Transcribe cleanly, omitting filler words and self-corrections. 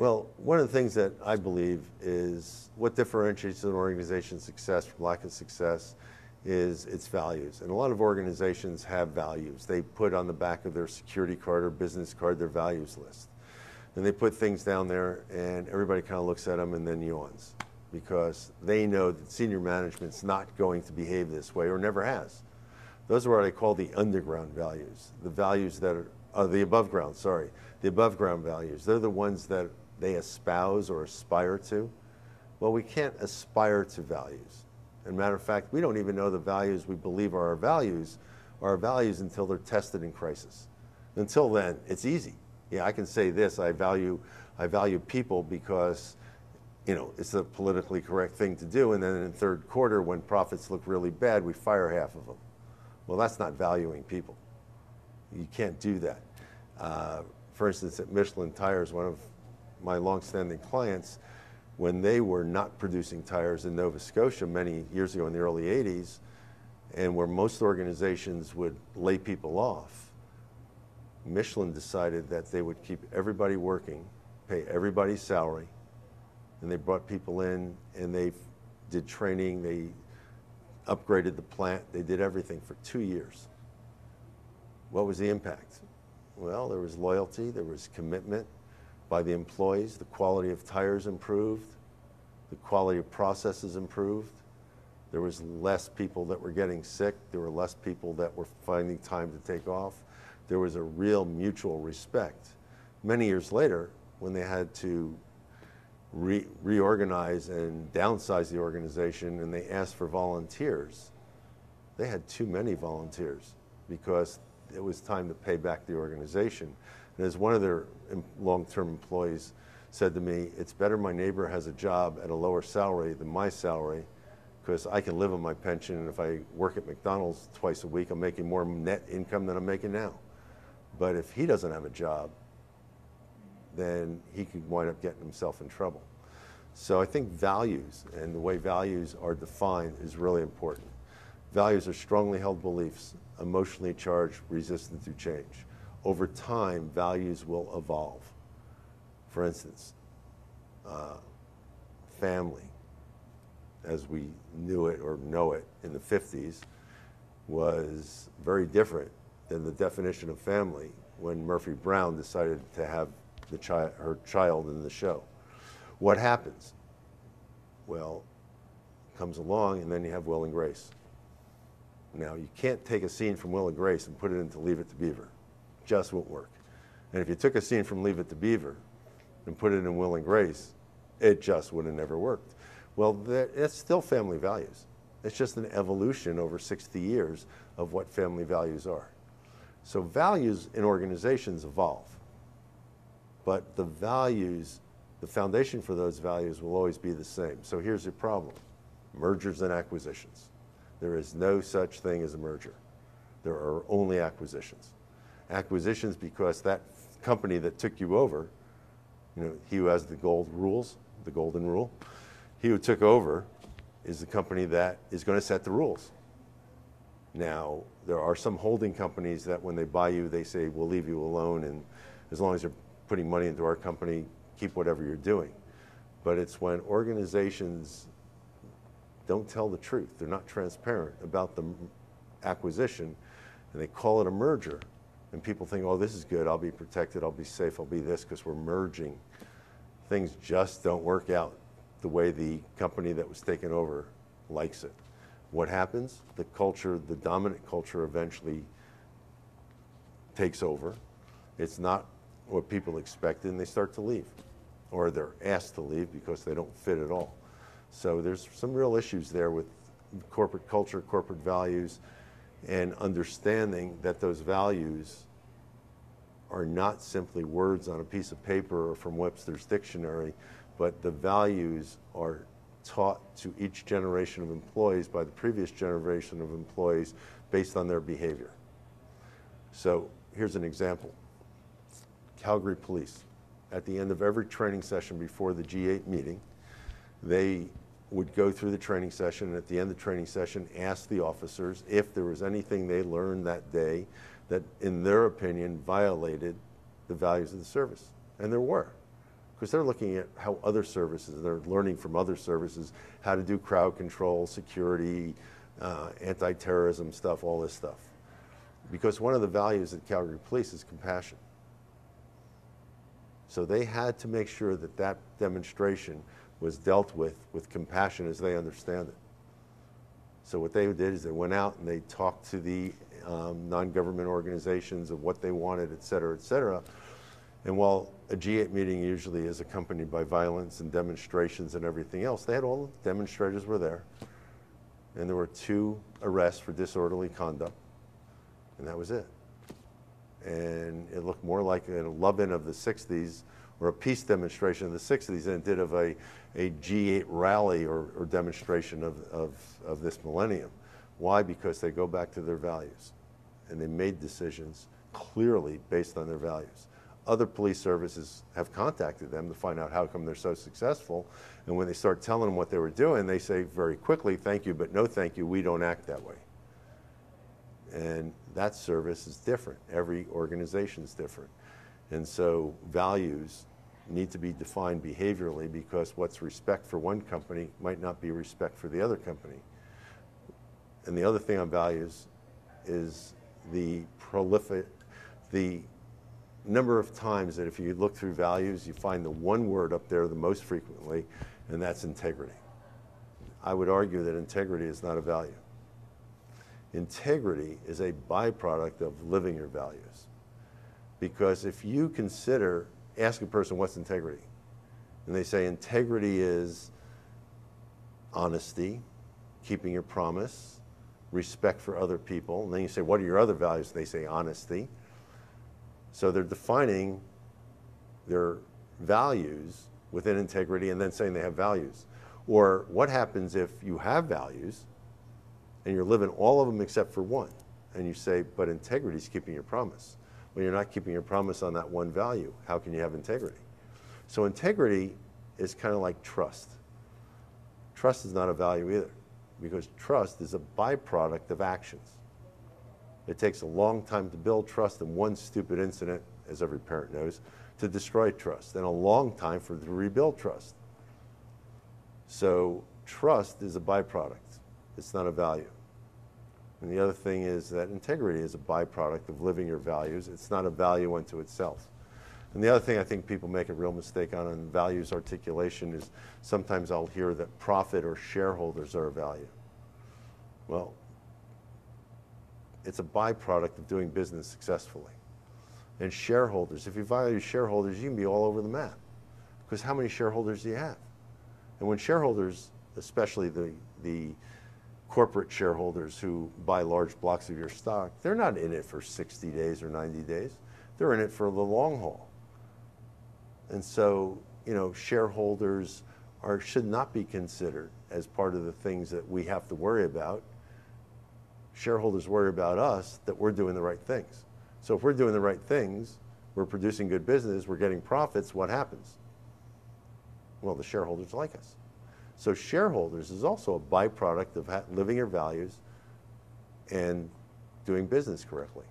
Well, one of the things that I believe is what differentiates an organization's success from lack of success is its values. And a lot of organizations have values. They put on the back of their security card or business card their values list. And they put things down there and everybody kind of looks at them and then yawns because they know that senior management's not going to behave this way or never has. Those are what I call the underground values, the values that are the above ground, sorry, the above ground values. They're the ones that they espouse or aspire to. Well, we can't aspire to values. As a matter of fact, we don't even know the values we believe are our values until they're tested in crisis. Until then, it's easy. Yeah, I can say this, I value people because, you know, it's the politically correct thing to do, and then in the third quarter, when profits look really bad, we fire half of them. Well, that's not valuing people. You can't do that. For instance, at Michelin Tires, one of my longstanding clients, when they were not producing tires in Nova Scotia many years ago in the early 80s, and where most organizations would lay people off, Michelin decided that they would keep everybody working, pay everybody's salary, and they brought people in and they did training, they upgraded the plant, they did everything for 2 years. What was the impact? Well, there was loyalty, there was commitment by the employees, the quality of tires improved, the quality of processes improved, there was less people that were getting sick, there were less people that were finding time to take off. There was a real mutual respect. Many years later, when they had to reorganize and downsize the organization and they asked for volunteers, they had too many volunteers because it was time to pay back the organization. And as one of their long-term employees said to me, it's better my neighbor has a job at a lower salary than my salary because I can live on my pension, and if I work at McDonald's twice a week, I'm making more net income than I'm making now. But if he doesn't have a job, then he could wind up getting himself in trouble. So I think values and the way values are defined is really important. Values are strongly held beliefs, emotionally charged, resistant to change. Over time, values will evolve. For instance, family, as we knew it or know it in the 50s, was very different than the definition of family when Murphy Brown decided to have her child in the show. What happens? Well, comes along and then you have Will and Grace. Now, you can't take a scene from Will and Grace and put it into Leave It to Beaver. Just won't work. And if you took a scene from Leave It to Beaver and put it in Will and Grace, it just would have never worked. Well, it's still family values. It's just an evolution over 60 years of what family values are. So values in organizations evolve, but the values, the foundation for those values will always be the same. So here's the problem: mergers and acquisitions. There is no such thing as a merger. There are only acquisitions. Acquisitions because that company that took you over, you know, he who has the golden rule, he who took over is the company that is going to set the rules. Now, there are some holding companies that when they buy you, they say, we'll leave you alone, and as long as you're putting money into our company, keep whatever you're doing. But it's when organizations don't tell the truth, they're not transparent about the acquisition, and they call it a merger, and people think, oh, this is good, I'll be protected, I'll be safe, I'll be this, because we're merging. Things just don't work out the way the company that was taken over likes it. What happens? The culture, the dominant culture eventually takes over. It's not what people expected, and they start to leave, or they're asked to leave because they don't fit at all. So there's some real issues there with corporate culture, corporate values, and understanding that those values are not simply words on a piece of paper or from Webster's dictionary, but the values are taught to each generation of employees by the previous generation of employees based on their behavior. So here's an example. Calgary Police, at the end of every training session before the G8 meeting, they would go through the training session, and at the end of the training session ask the officers if there was anything they learned that day that, in their opinion, violated the values of the service. And there were. because they're looking at how other services, they're learning from other services how to do crowd control, security, anti-terrorism stuff, all this stuff. Because one of the values of Calgary Police is compassion. So they had to make sure that that demonstration was dealt with compassion as they understand it. So what they did is they went out and they talked to the non-government organizations of what they wanted, et cetera, et cetera. And while a G8 meeting usually is accompanied by violence and demonstrations and everything else, they had all the demonstrators were there. And there were 2 arrests for disorderly conduct. And that was it. And it looked more like a love-in of the 60s or a peace demonstration of the 60s than it did of a G8 rally or demonstration of this millennium. Why? Because they go back to their values. And they made decisions clearly based on their values. Other police services have contacted them to find out how come they're so successful. And when they start telling them what they were doing, they say very quickly, thank you, but no thank you, we don't act that way. And that service is different. Every organization is different. And so values need to be defined behaviorally, because what's respect for one company might not be respect for the other company. And the other thing on values is the number of times that if you look through values, you find the one word up there the most frequently, and that's integrity. I would argue that integrity is not a value. Integrity is a byproduct of living your values. Because if you ask a person what's integrity, and they say integrity is honesty, keeping your promise, respect for other people, and then you say, what are your other values? They say honesty. So they're defining their values within integrity and then saying they have values. Or what happens if you have values and you're living all of them except for one, and you say, but integrity is keeping your promise. Well, you're not keeping your promise on that one value. How can you have integrity? So integrity is kind of like trust. Trust is not a value either, because trust is a byproduct of actions. It takes a long time to build trust, and one stupid incident, as every parent knows, to destroy trust, and a long time to rebuild trust. So trust is a byproduct. It's not a value. And the other thing is that integrity is a byproduct of living your values. It's not a value unto itself. And the other thing I think people make a real mistake on in values articulation is sometimes I'll hear that profit or shareholders are a value. Well, it's a byproduct of doing business successfully. And shareholders, if you value shareholders, you can be all over the map. Because how many shareholders do you have? And when shareholders, especially the corporate shareholders who buy large blocks of your stock, they're not in it for 60 days or 90 days. They're in it for the long haul. And so, shareholders should not be considered as part of the things that we have to worry about. Shareholders worry about us, that we're doing the right things. So if we're doing the right things, we're producing good business, we're getting profits, what happens? Well, the shareholders like us. So shareholders is also a byproduct of living your values and doing business correctly.